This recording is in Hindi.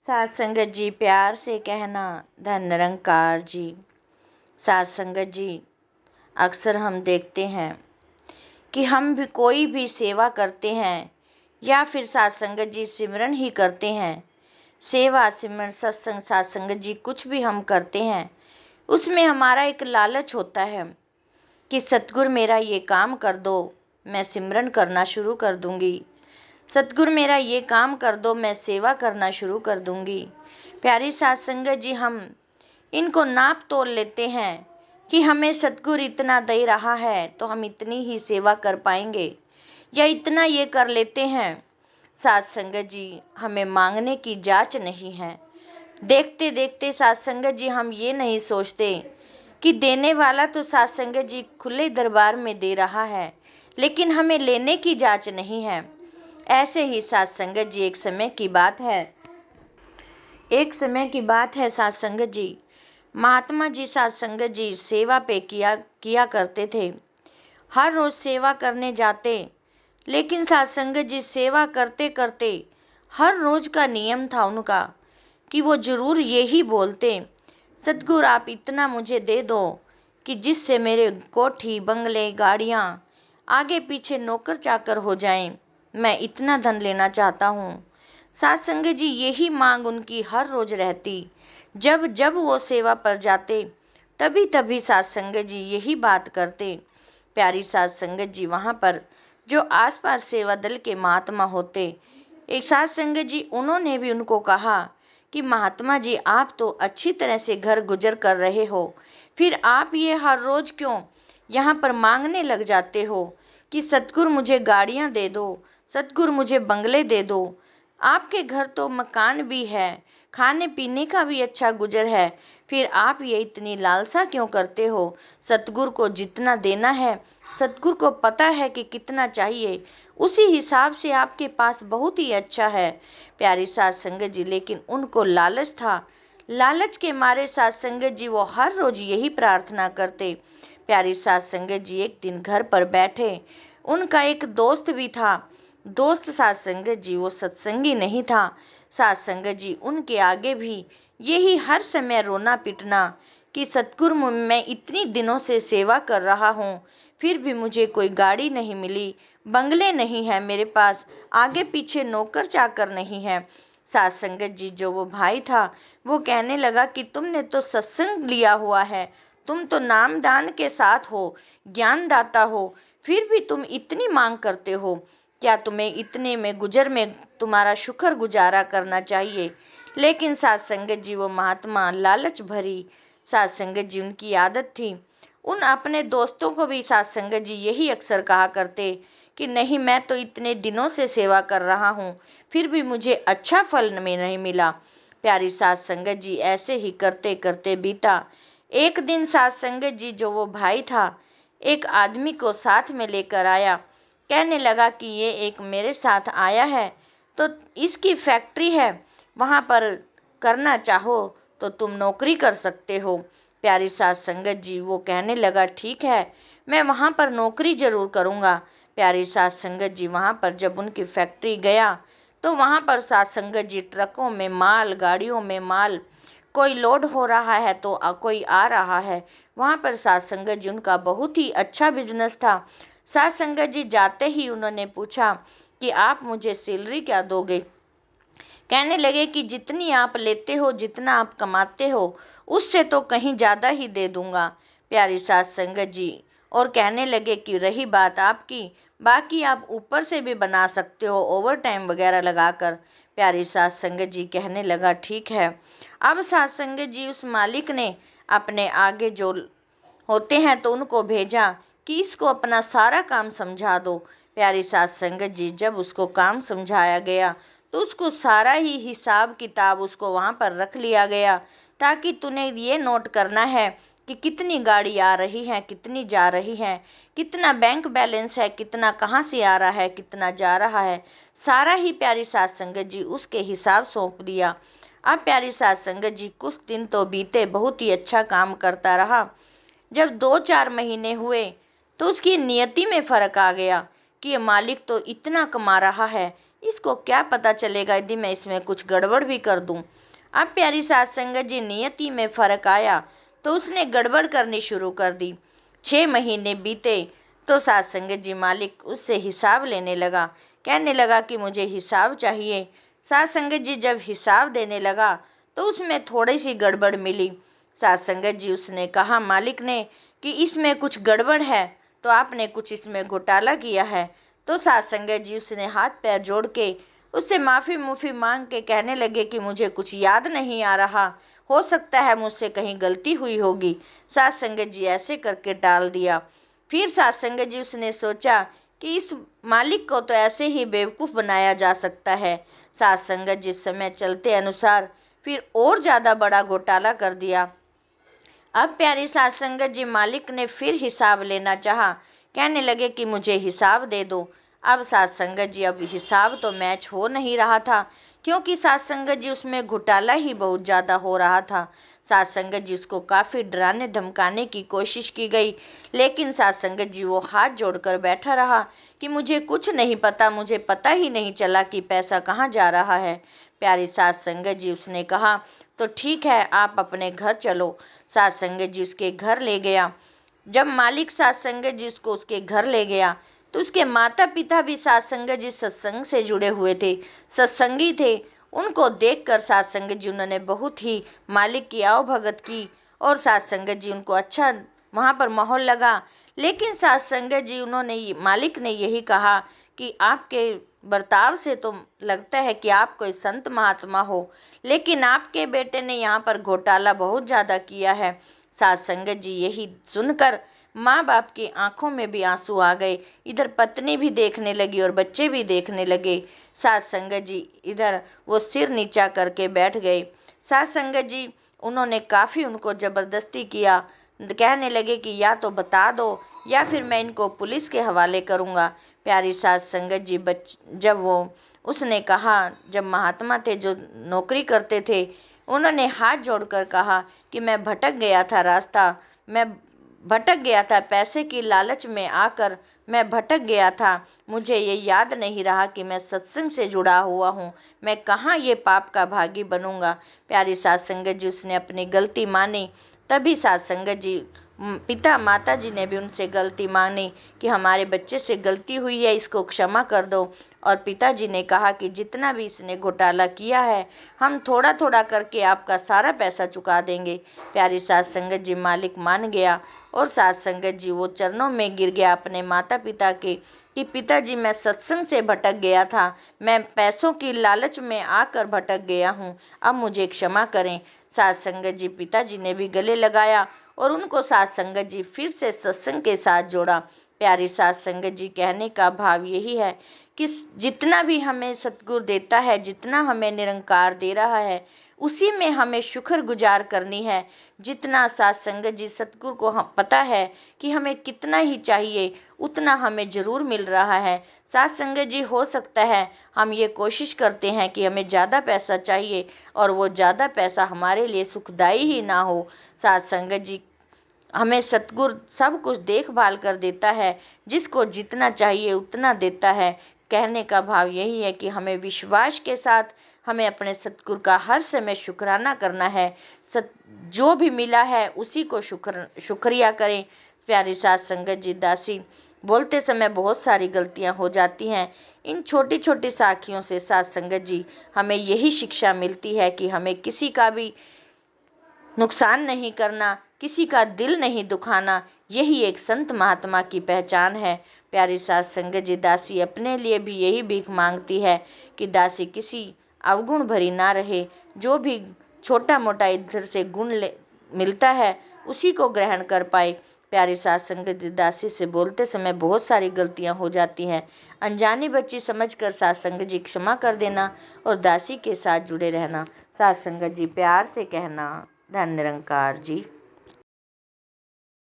सात संगत जी, प्यार से कहना धन निरंकार जी। सात संगत जी, अक्सर हम देखते हैं कि हम भी कोई भी सेवा करते हैं या फिर सात संगत जी सिमरन ही करते हैं। सेवा सिमरन सत्संग सात संगत जी कुछ भी हम करते हैं, उसमें हमारा एक लालच होता है कि सतगुरु मेरा ये काम कर दो, मैं सिमरन करना शुरू कर दूंगी। सतगुरु मेरा ये काम कर दो, मैं सेवा करना शुरू कर दूंगी। प्यारी सात संगत जी, हम इनको नाप तोल लेते हैं कि हमें सतगुरु इतना दे रहा है तो हम इतनी ही सेवा कर पाएंगे या इतना ये कर लेते हैं। सात संगत जी, हमें मांगने की जांच नहीं है। देखते देखते सात संगत जी हम ये नहीं सोचते कि देने वाला तो सात संगत जी खुले दरबार में दे रहा है, लेकिन हमें लेने की जांच नहीं है। ऐसे ही सात संगत जी एक समय की बात है सात संगत जी, महात्मा जी सात संगत जी सेवा पे किया करते थे। हर रोज सेवा करने जाते, लेकिन सात संगत जी सेवा करते करते हर रोज का नियम था उनका कि वो जरूर यही बोलते, सतगुरु आप इतना मुझे दे दो कि जिससे मेरे कोठी बंगले गाड़ियाँ आगे पीछे नौकर चाकर हो जाएं। मैं इतना धन लेना चाहता हूँ। सात संगत जी यही मांग उनकी हर रोज रहती। जब जब वो सेवा पर जाते तभी तभी सात संगत जी यही बात करते। प्यारी सात संगत जी, वहाँ पर जो आसपास सेवा दल के महात्मा होते, एक सात संगत जी उन्होंने भी उनको कहा कि महात्मा जी आप तो अच्छी तरह से घर गुजर कर रहे हो, फिर आप ये हर रोज क्यों यहाँ पर मांगने लग जाते हो कि सतगुरु मुझे गाड़ियाँ दे दो, सतगुरु मुझे बंगले दे दो। आपके घर तो मकान भी है, खाने पीने का भी अच्छा गुजर है, फिर आप ये इतनी लालसा क्यों करते हो? सतगुरु को जितना देना है, सतगुरु को पता है कि कितना चाहिए, उसी हिसाब से आपके पास बहुत ही अच्छा है। प्यारी सात संगत जी, लेकिन उनको लालच था। लालच के मारे सात संगत जी वो हर रोज यही प्रार्थना करते। प्यारी सात संगत जी एक दिन घर पर बैठे, उनका एक दोस्त भी था। दोस्त सात संगत जी वो सत्संगी नहीं था। सात संगत जी उनके आगे भी यही हर समय रोना पिटना कि सतगुरु मैं इतनी दिनों से सेवा कर रहा हूँ, फिर भी मुझे कोई गाड़ी नहीं मिली, बंगले नहीं है मेरे पास, आगे पीछे नौकर चाकर नहीं है। सात संगत जी जो वो भाई था वो कहने लगा कि तुमने तो सत्संग लिया हुआ है, तुम तो नामदान के साथ हो, ज्ञान दाता हो, फिर भी तुम इतनी मांग करते हो। क्या तुम्हें इतने में गुजर में तुम्हारा शुक्र गुजारा करना चाहिए? लेकिन सात संगत जी वो महात्मा लालच भरी सात संगत जी उनकी आदत थी। उन अपने दोस्तों को भी सात संगत जी यही अक्सर कहा करते कि नहीं, मैं तो इतने दिनों से सेवा कर रहा हूँ, फिर भी मुझे अच्छा फल में नहीं मिला। प्यारी सात संगत जी ऐसे ही करते करते बीता। एक दिन सात संगत जी जो वो भाई था एक आदमी को साथ में लेकर आया। कहने लगा कि ये एक मेरे साथ आया है तो इसकी फैक्ट्री है, वहाँ पर करना चाहो तो तुम नौकरी कर सकते हो। प्यारी सात संगत जी वो कहने लगा ठीक है, मैं वहाँ पर नौकरी जरूर करूँगा। प्यारी सात संगत जी वहाँ पर जब उनकी फैक्ट्री गया तो वहाँ पर सात संगत जी ट्रकों में माल, गाड़ियों में माल, कोई लोड हो रहा है तो कोई आ रहा है। वहाँ पर सात संगत जी उनका बहुत ही अच्छा बिजनेस था। सात संगत जी जाते ही उन्होंने पूछा कि आप मुझे सैलरी क्या दोगे? कहने लगे कि जितनी आप लेते हो, जितना आप कमाते हो, उससे तो कहीं ज़्यादा ही दे दूंगा। प्यारी सात संगत जी और कहने लगे कि रही बात आपकी, बाकी आप ऊपर से भी बना सकते हो ओवर टाइम वगैरह लगाकर। प्यारी सात संगत जी कहने लगा ठीक है। अब सात संगत जी उस मालिक ने अपने आगे जो होते हैं तो उनको भेजा कि इसको अपना सारा काम समझा दो। प्यारी सात संगत जी जब उसको काम समझाया गया तो उसको सारा ही हिसाब किताब उसको वहाँ पर रख लिया गया, ताकि तूने ये नोट करना है कि कितनी गाड़ी आ रही है, कितनी जा रही है, कितना बैंक बैलेंस है, कितना कहाँ से आ रहा है, कितना जा रहा है, सारा ही प्यारी सात संगत जी उसके हिसाब सौंप दिया। अब प्यारी सात संगत जी कुछ दिन तो बीते, बहुत ही अच्छा काम करता रहा। जब 2-4 महीने हुए तो उसकी नियति में फ़र्क आ गया कि ये मालिक तो इतना कमा रहा है, इसको क्या पता चलेगा यदि मैं इसमें कुछ गड़बड़ भी कर दूं। अब प्यारी सास संगत जी नियति में फर्क आया तो उसने गड़बड़ करनी शुरू कर दी। 6 महीने बीते तो सास संगत जी मालिक उससे हिसाब लेने लगा, कहने लगा कि मुझे हिसाब चाहिए। सास संगत जी जब हिसाब देने लगा तो उसमें थोड़ी सी गड़बड़ मिली। सास संगत जी उसने कहा मालिक ने कि इसमें कुछ गड़बड़ है, तो आपने कुछ इसमें घोटाला किया है। तो सास संगत जी उसने हाथ पैर जोड़ के उससे माफ़ी मुफी मांग के कहने लगे कि मुझे कुछ याद नहीं आ रहा, हो सकता है मुझसे कहीं गलती हुई होगी। सास संगत जी ऐसे करके टाल दिया। फिर सास संगत जी उसने सोचा कि इस मालिक को तो ऐसे ही बेवकूफ़ बनाया जा सकता है। सास संगत जी समय चलते अनुसार फिर और ज़्यादा बड़ा घोटाला कर दिया। अब प्यारी सास संगत जी मालिक ने फिर हिसाब लेना चाहा, कहने लगे कि मुझे हिसाब दे दो। अब सास संगत जी अब हिसाब तो मैच हो नहीं रहा था, क्योंकि सास संगत जी उसमें घोटाला ही बहुत ज़्यादा हो रहा था। सास संगत जी उसको काफ़ी डराने धमकाने की कोशिश की गई, लेकिन सास संगत जी वो हाथ जोड़कर बैठा रहा कि मुझे कुछ नहीं पता, मुझे पता ही नहीं चला कि पैसा कहाँ जा रहा है। प्यारी सास संगत जी उसने कहा तो ठीक है, आप अपने घर चलो। सास संगत जी उसके घर ले गया। जब मालिक सास संगत जी उसको उसके घर ले गया तो उसके माता पिता भी सास संगत जी सत्संग से जुड़े हुए थे, सत्संगी थे। उनको देखकर सास संगत जी उन्होंने बहुत ही मालिक की आवभगत की और सास संगत जी उनको अच्छा वहाँ पर माहौल लगा। लेकिन सास संगत जी मालिक ने यही कहा कि आपके बर्ताव से तो लगता है कि आप कोई संत महात्मा हो, लेकिन आपके बेटे ने यहाँ पर घोटाला बहुत ज़्यादा किया है। सास संगत जी यही सुनकर माँ बाप की आंखों में भी आंसू आ गए। इधर पत्नी भी देखने लगी और बच्चे भी देखने लगे। सास संगत जी इधर वो सिर नीचा करके बैठ गए। सास संगत जी उन्होंने काफ़ी उनको ज़बरदस्ती किया, कहने लगे कि या तो बता दो या फिर मैं इनको पुलिस के हवाले करूँगा। प्यारी सास संगत जी जब वो उसने कहा, जब महात्मा थे जो नौकरी करते थे, उन्होंने हाथ जोड़कर कहा कि मैं भटक गया था रास्ता, मैं भटक गया था पैसे की लालच में आकर, मैं भटक गया था। मुझे ये याद नहीं रहा कि मैं सत्संग से जुड़ा हुआ हूँ, मैं कहाँ ये पाप का भागी बनूंगा। प्यारी सास संगत जी उसने अपनी गलती मानी। तभी सास संगत जी पिता माता जी ने भी उनसे गलती मानी कि हमारे बच्चे से गलती हुई है, इसको क्षमा कर दो। और पिताजी ने कहा कि जितना भी इसने घोटाला किया है हम थोड़ा थोड़ा करके आपका सारा पैसा चुका देंगे। प्यारी सास संगत जी मालिक मान गया और सास संगत जी वो चरणों में गिर गया अपने माता पिता के कि पिताजी मैं सत्संग से भटक गया था, मैं पैसों की लालच में आकर भटक गया हूँ, अब मुझे क्षमा करें। सास संगत जी पिताजी ने भी गले लगाया और उनको सास संगत जी फिर से सत्संग के साथ जोड़ा। प्यारी सास संगत जी कहने का भाव यही है कि जितना भी हमें सतगुरु देता है, जितना हमें निरंकार दे रहा है, उसी में हमें शुक्रगुजार करनी है। जितना सास संगत जी सतगुरु को हम पता है कि हमें कितना ही चाहिए उतना हमें ज़रूर मिल रहा है। सास संगत जी हो सकता है हम ये कोशिश करते हैं कि हमें ज़्यादा पैसा चाहिए और वो ज़्यादा पैसा हमारे लिए सुखदाई ही ना हो। सास संगत जी हमें सतगुरु सब कुछ देखभाल कर देता है, जिसको जितना चाहिए उतना देता है। कहने का भाव यही है कि हमें विश्वास के साथ हमें अपने सतगुरु का हर समय शुक्राना करना है। जो भी मिला है उसी को शुक्रिया करें। प्यारी सास संगत जी दासी बोलते समय बहुत सारी गलतियां हो जाती हैं। इन छोटी छोटी साखियों से सास संगत जी हमें यही शिक्षा मिलती है कि हमें किसी का भी नुकसान नहीं करना, किसी का दिल नहीं दुखाना, यही एक संत महात्मा की पहचान है। प्यारी सास संगत जी दासी अपने लिए भी यही भीख मांगती है कि दासी किसी अवगुण भरी ना रहे, जो भी छोटा मोटा इधर से गुण मिलता है उसी को ग्रहण कर पाए। प्यारी सास संगत जी दासी से बोलते समय बहुत सारी गलतियां हो जाती हैं। अनजानी बच्ची समझकर सास संगत जी क्षमा कर देना और दासी के साथ जुड़े रहना। सास संगत जी प्यार से कहना, धन निरंकार जी।